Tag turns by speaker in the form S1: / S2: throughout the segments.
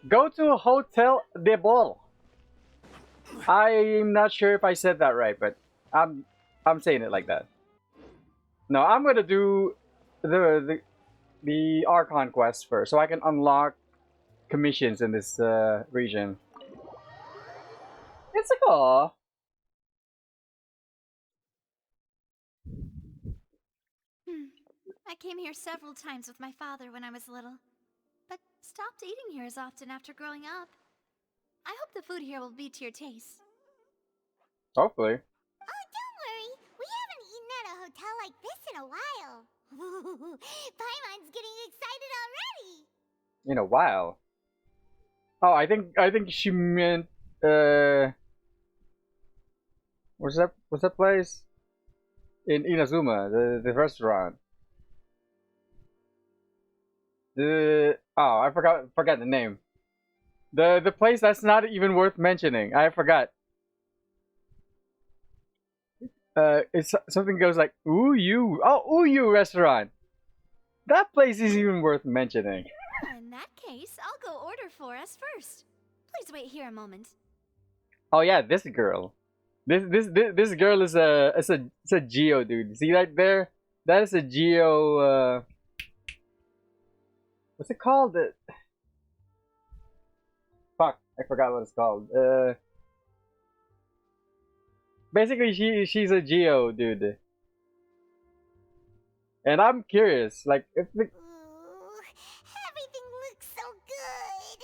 S1: Go to Hotel Debord. I'm not sure if I said that right, but I'm saying it like that. No, I'm gonna do the Archon quest first, so I can unlock commissions in this region. It's a cool.
S2: I came here several times with my father when I was little, but stopped eating here as often after growing up. I hope the food here will be to your taste.
S1: Hopefully.
S3: Oh, don't worry. We haven't eaten at a hotel like this in a while. Paimon's getting excited already.
S1: In a while. Oh, I think she meant what's that place? In Inazuma, the restaurant. I forgot the name. The place that's not even worth mentioning. I forgot. It's something goes like Uyu restaurant. That place is even worth mentioning.
S2: In that case, I'll go order for us first. Please wait here a moment.
S1: Oh yeah, this girl. This girl is a Geo dude. See right there? That is a Geo. What's it called? Fuck, I forgot what it's called. Basically, she's a Geo dude. And I'm curious, like, if the...
S3: Ooh, everything looks so good.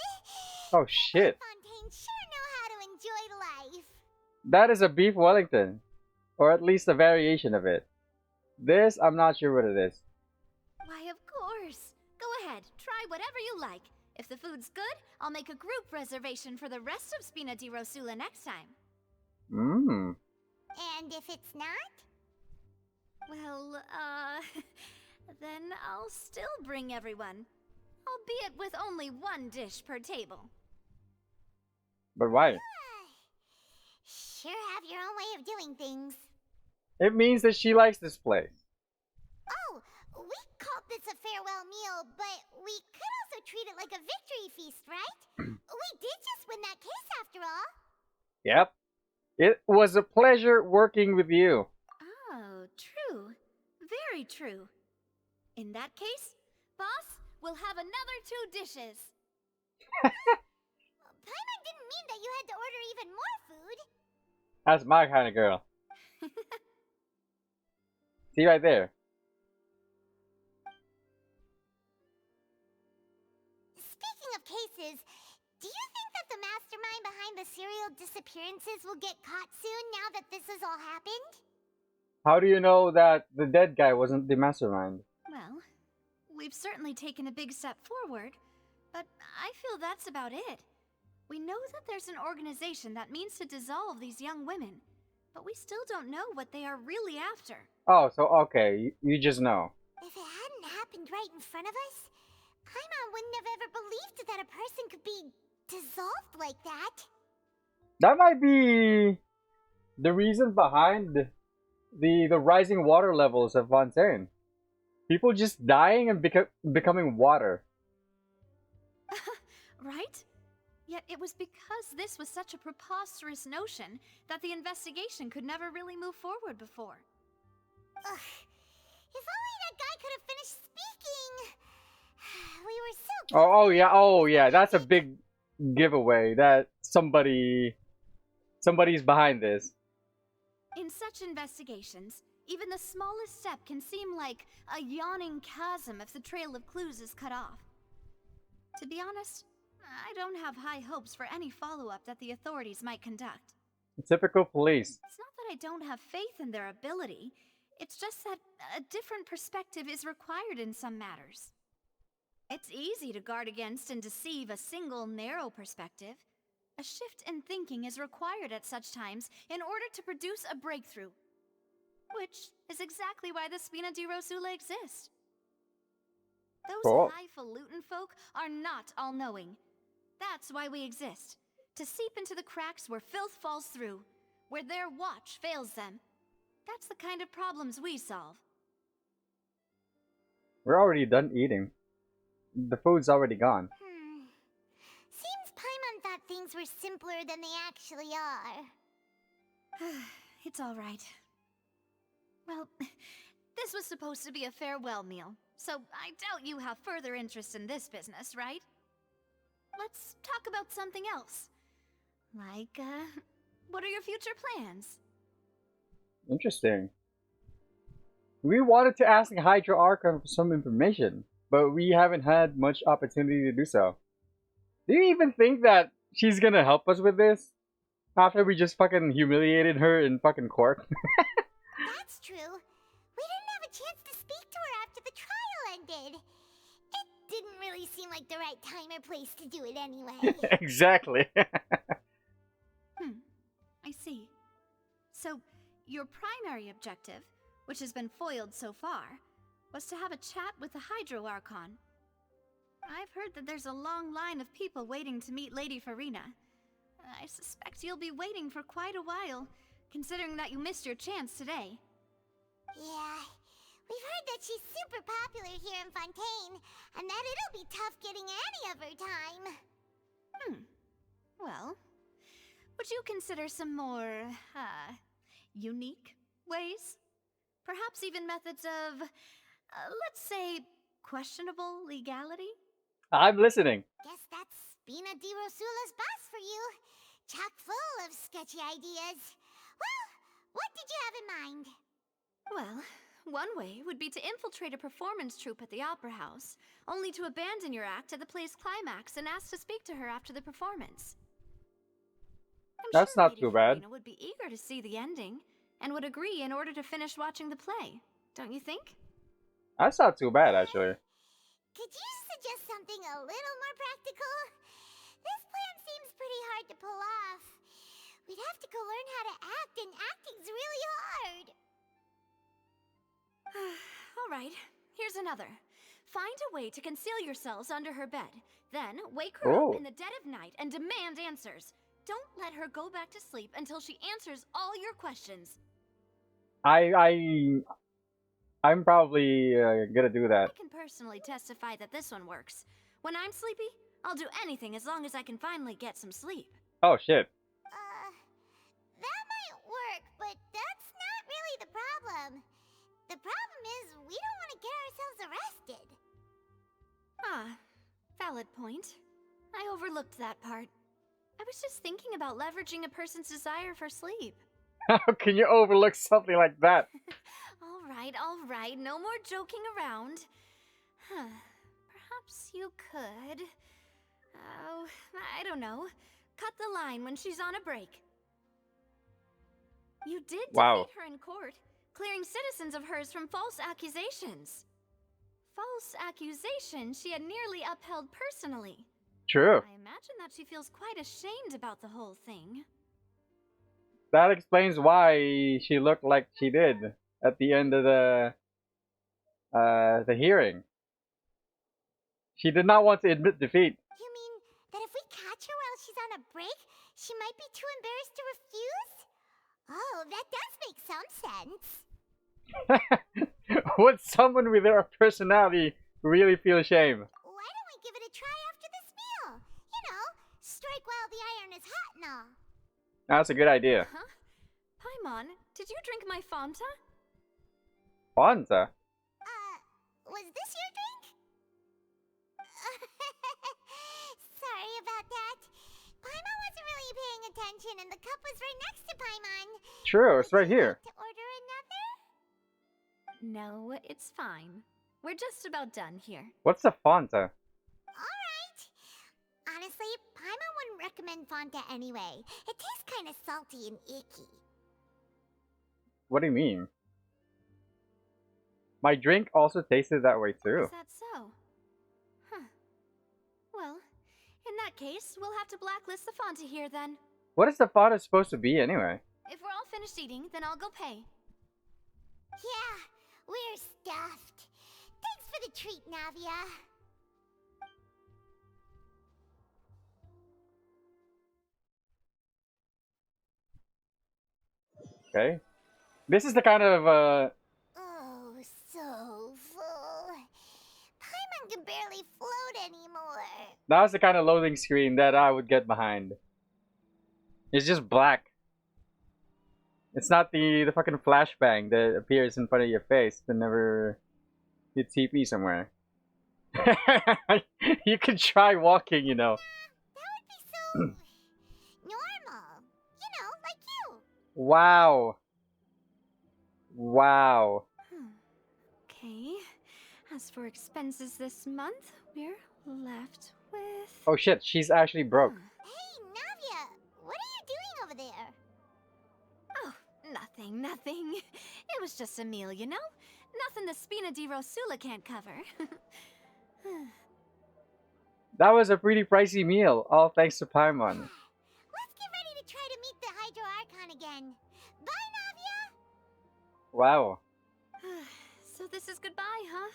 S1: Oh shit.
S3: FONTAINE sure know how to enjoy life.
S1: That is a beef Wellington. Or at least a variation of it. This, I'm not sure what it is.
S2: Why, of course. Go ahead, try whatever you like. If the food's good, I'll make a group reservation for the rest of Spina di Rosula next time.
S1: Mmm.
S3: And if it's not?
S2: Well, then I'll still bring everyone. Albeit with only one dish per table.
S1: But why?
S3: Sure have your own way of doing things.
S1: It means that she likes this place.
S3: Oh, we called this a farewell meal, but we could also treat it like a victory feast, right? We did just win that case after all.
S1: Yep. It was a pleasure working with you.
S2: Oh, true. Very true. In that case, boss, we'll have another 2 dishes.
S3: Paimon didn't mean that you had to order even more food.
S1: That's my kind of girl. See right there.
S3: Speaking of cases, do you think that the mastermind behind the serial disappearances will get caught soon now that this has all happened?
S1: How do you know that the dead guy wasn't the mastermind?
S2: Well, we've certainly taken a big step forward, but I feel that's about it. We know that there's an organization that means to dissolve these young women, but we still don't know what they are really after.
S1: Oh, so okay, you just know.
S3: If it hadn't happened right in front of us, Paimon wouldn't have ever believed that a person could be dissolved like that.
S1: That might be the reason behind the rising water levels of Fontaine. People just dying and becoming water.
S2: Right? Yet it was because this was such a preposterous notion that the investigation could never really move forward before.
S3: Ugh. If only that guy could have finished speaking. We were so
S1: Oh yeah, that's a big giveaway that somebody's behind this.
S2: In such investigations, even the smallest step can seem like a yawning chasm if the trail of clues is cut off. To be honest, I don't have high hopes for any follow-up that the authorities might conduct.
S1: Typical police.
S2: It's not that I don't have faith in their ability, it's just that a different perspective is required in some matters. It's easy to guard against and deceive a single narrow perspective. A shift in thinking is required at such times in order to produce a breakthrough. Which is exactly why the Spina di Rosula exist. Those
S1: Cool.
S2: highfalutin folk are not all-knowing. That's why we exist. To seep into the cracks where filth falls through, where their watch fails them. That's the kind of problems we solve.
S1: We're already done eating. The food's already gone.
S3: Seems things were simpler than they actually are.
S2: It's all right. Well, this was supposed to be a farewell meal, so I doubt you have further interest in this business, right? Let's talk about something else. Like, what are your future plans?
S1: Interesting. We wanted to ask Hydro Archon for some information, but we haven't had much opportunity to do so. Do you even think that she's gonna help us with this? After we just fucking humiliated her in fucking court?
S3: That's true. We didn't have a chance to speak to her after the trial ended. It didn't really seem like the right time or place to do it anyway.
S1: Exactly.
S2: I see. So, your primary objective, which has been foiled so far, was to have a chat with the Hydro Archon. I've heard that there's a long line of people waiting to meet Lady Farina. I suspect you'll be waiting for quite a while, considering that you missed your chance today.
S3: Yeah, we've heard that she's super popular here in Fontaine, and that it'll be tough getting any of her time.
S2: Well, would you consider some more, unique ways? Perhaps even methods of, let's say, questionable legality?
S1: I'm listening.
S3: Guess that's Spina di Rosula's boss for you. Chock full of sketchy ideas. Well, what did you have in mind?
S2: Well, one way would be to infiltrate a performance troupe at the Opera House, only to abandon your act at the play's climax and ask to speak to her after the performance. I'm
S1: That's
S2: sure
S1: not
S2: Lady
S1: too bad.
S2: Farina would be eager to see the ending, and would agree in order to finish watching the play. Don't you think?
S1: That's not too bad, actually.
S3: Could you suggest something a little more practical? This plan seems pretty hard to pull off. We'd have to go learn how to act, and acting's really hard.
S2: Alright, here's another. Find a way to conceal yourselves under her bed. Then wake her
S1: Oh.
S2: up in the dead of night and demand answers. Don't let her go back to sleep until she answers all your questions.
S1: I'm probably gonna do that.
S2: I can personally testify that this one works. When I'm sleepy, I'll do anything as long as I can finally get some sleep.
S1: Oh shit.
S3: That might work, but that's not really the problem. The problem is we don't want to get ourselves arrested.
S2: Ah, valid point. I overlooked that part. I was just thinking about leveraging a person's desire for sleep.
S1: How can you overlook something like that?
S2: All right, no more joking around. Perhaps you could... Oh, I don't know. Cut the line when she's on a break. You did
S1: Wow.
S2: defeat her in court, clearing citizens of hers from false accusations. False accusations she had nearly upheld personally.
S1: True.
S2: I imagine that she feels quite ashamed about the whole thing.
S1: That explains why she looked like she did at the end of the hearing. She did not want to admit defeat.
S3: You mean that if we catch her while she's on a break, she might be too embarrassed to refuse? Oh, that does make some sense.
S1: Would someone with their personality really feel shame?
S3: Why don't we give it a try after this meal? You know, strike while the iron is hot and all.
S1: That's a good idea.
S2: Huh? Paimon, did you drink my Fanta?
S1: Fanta?
S3: Was this your drink? Sorry about that. Paimon wasn't really paying attention and the cup was right next to Paimon.
S1: True, it's right here.
S3: To order another?
S2: No, it's fine. We're just about done here.
S1: What's a Fanta?
S3: Alright. Honestly, Paimon wouldn't recommend Fanta anyway. It tastes kind of salty and icky.
S1: What do you mean? My drink also tasted that way too.
S2: Is that so? Huh. Well, in that case, we'll have to blacklist the Fanta here then.
S1: What is the Fanta supposed to be anyway?
S2: If we're all finished eating, then I'll go pay.
S3: Yeah, we're stuffed. Thanks for the treat, Navia.
S1: Okay. This is the kind of
S3: Oh, so full. Paimon can barely float anymore.
S1: that was the kind of loading screen that I would get behind. It's just black. It's not the fucking flashbang that appears in front of your face whenever you TP somewhere. You can try walking, you know.
S3: That would be so normal. You know, like you.
S1: Wow. Wow.
S2: Okay. As for expenses this month, we're left with.
S1: Oh shit, she's actually broke.
S3: Hey, Navia, what are you doing over there?
S2: Oh, nothing. It was just a meal, you know? Nothing the Spina di Rosula can't cover.
S1: That was a pretty pricey meal, all thanks to Paimon.
S3: Let's get ready to try to meet the Hydro Archon again. Bye, Navia!
S1: Wow.
S2: So this is goodbye, huh?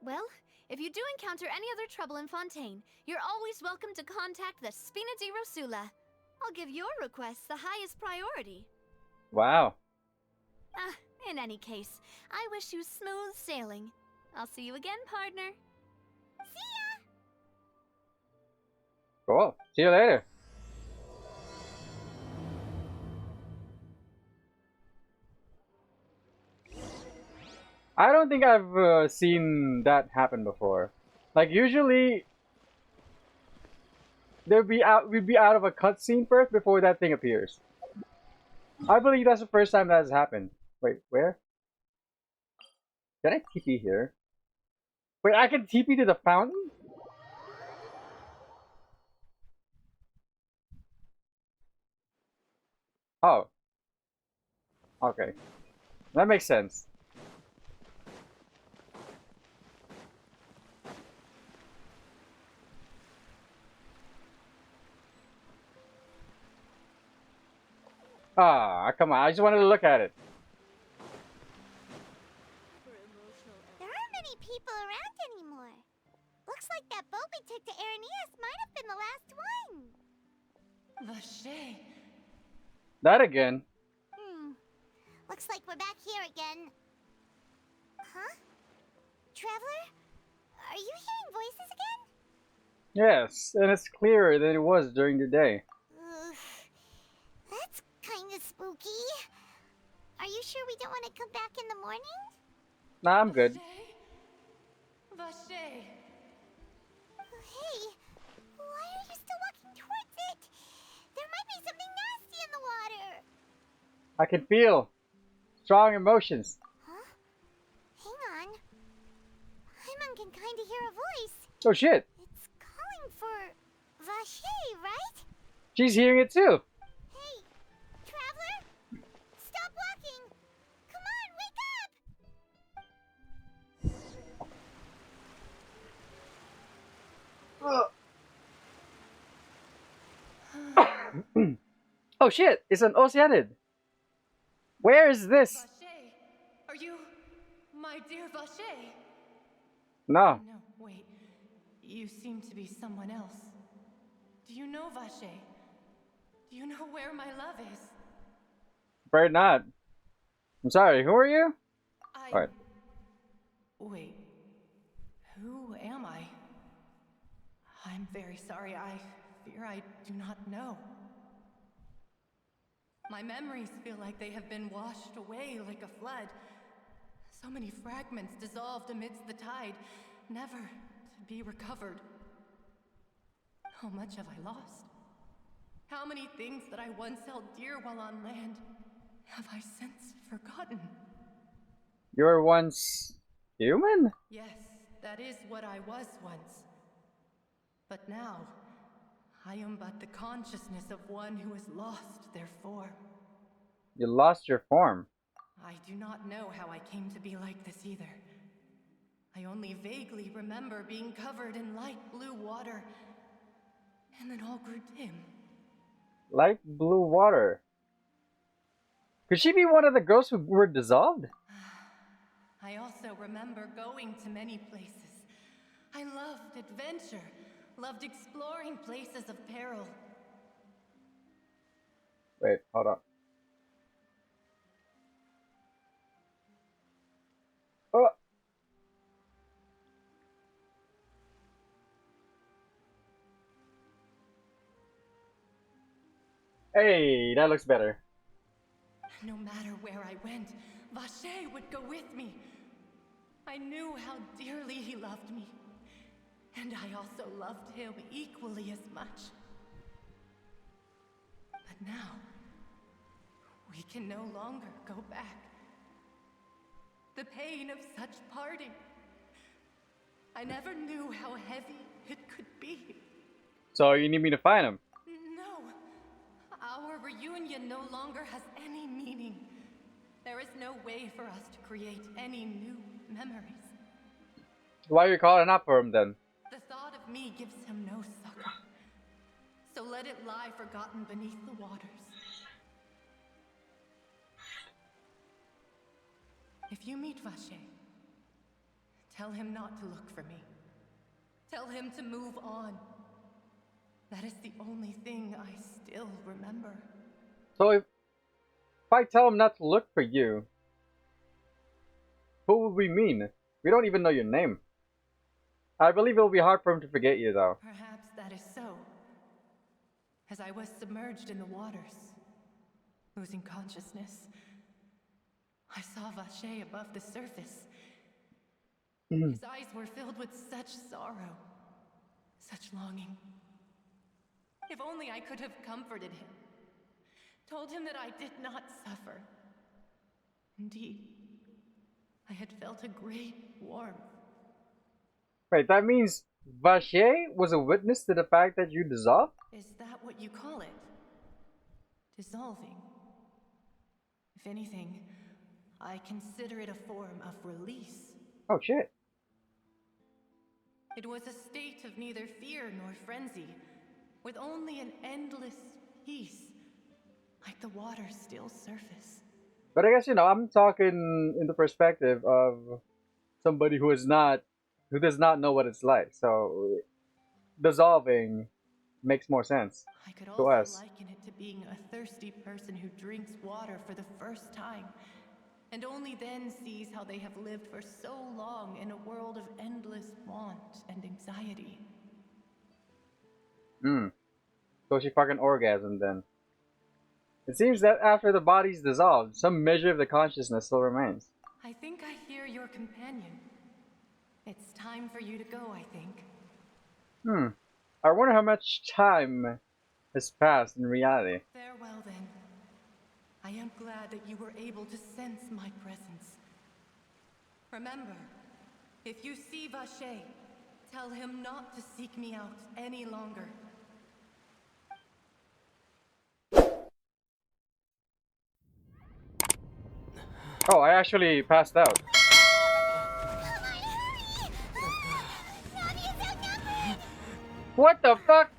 S2: Well, if you do encounter any other trouble in Fontaine, you're always welcome to contact the Spina di Rosula. I'll give your requests the highest priority.
S1: Wow.
S2: In any case, I wish you smooth sailing. I'll see you again, partner.
S3: See ya!
S1: Cool. See you later. I don't think I've seen that happen before. Like usually, we'd be out of a cutscene first before that thing appears. I believe that's the first time that has happened. Wait, where? Can I TP here? Wait, I can TP to the fountain? Oh. Okay. That makes sense. Ah, come on. I just wanted to look at it.
S3: There aren't many people around anymore. Looks like that boat we took to Araneas might have been the last one.
S4: Vache.
S1: That again.
S3: Looks like we're back here again. Huh? Traveler? Are you hearing voices again?
S1: Yes, and it's clearer than it was during the day.
S3: That's kinda spooky. Are you sure we don't want to come back in the morning?
S1: Nah, I'm good.
S4: Vache.
S3: Hey, why are you still walking towards it? There might be something nasty in the water.
S1: I can feel strong emotions.
S3: Huh? Hang on. Paimon can kinda hear a voice.
S1: Oh shit.
S3: It's calling for Vache, right?
S1: She's hearing it too.
S3: Hey, Traveler? Stop walking! Come on, wake up!
S1: Oh shit, it's an Oceanid. Where is this?
S4: Vache. Are you my dear Vache?
S1: No.
S4: No, wait. You seem to be someone else. Do you know Vache? Do you know where my love is?
S1: Afraid not. I'm sorry, who are you? Alright.
S4: Wait. Who am I? I'm very sorry. I fear I do not know. My memories feel like they have been washed away like a flood. So many fragments dissolved amidst the tide, never to be recovered. How much have I lost? How many things that I once held dear while on land have I since forgotten?
S1: You were once human?
S4: Yes, that is what I was once. But now, I am but the consciousness of one who has lost their form.
S1: You lost your form.
S4: I do not know how I came to be like this either. I only vaguely remember being covered in light blue water, and then all grew dim.
S1: Light blue water. Could she be one of the ghosts who were dissolved?
S4: I also remember going to many places. I loved adventure, loved exploring places of peril.
S1: Wait, hold on. Oh! Hey, that looks better.
S4: No matter where I went, Vache would go with me. I knew how dearly he loved me. And I also loved him equally as much. But now, we can no longer go back. The pain of such parting. I never knew how heavy it could be.
S1: So you need me to find him?
S4: No. Our reunion no longer has any meaning. There is no way for us to create any new memories.
S1: Why are you calling up for him then?
S4: The thought of me gives him no succor. So let it lie forgotten beneath the waters. If you meet Vache, tell him not to look for me. Tell him to move on. That is the only thing I still remember.
S1: So if I tell him not to look for you, who would we mean? We don't even know your name. I believe it will be hard for him to forget you though.
S4: Perhaps that is so. As I was submerged in the waters, losing consciousness, I saw Vache above the surface. His eyes were filled with such sorrow, such longing. If only I could have comforted him, told him that I did not suffer. Indeed, I had felt a great warmth.
S1: Wait, that means Vache was a witness to the fact that you dissolved?
S4: Is that what you call it? Dissolving? If anything, I consider it a form of release.
S1: Oh shit.
S4: It was a state of neither fear nor frenzy, with only an endless peace, like the water's still surface.
S1: But I guess, you know, I'm talking in the perspective of somebody who does not know what it's like. So dissolving makes more sense
S4: I could
S1: to
S4: also
S1: us.
S4: liken it to being a thirsty person who drinks water for the first time, and only then sees how they have lived for so long in a world of endless want and anxiety.
S1: So she fucking orgasmed then. It seems that after the body's dissolved, some measure of the consciousness still remains.
S4: I think I hear your companion. It's time for you to go, I think.
S1: I wonder how much time has passed in reality.
S4: Farewell, then. I am glad that you were able to sense my presence. Remember, if you see Vache, tell him not to seek me out any longer.
S1: Oh, I actually passed out. What the fuck?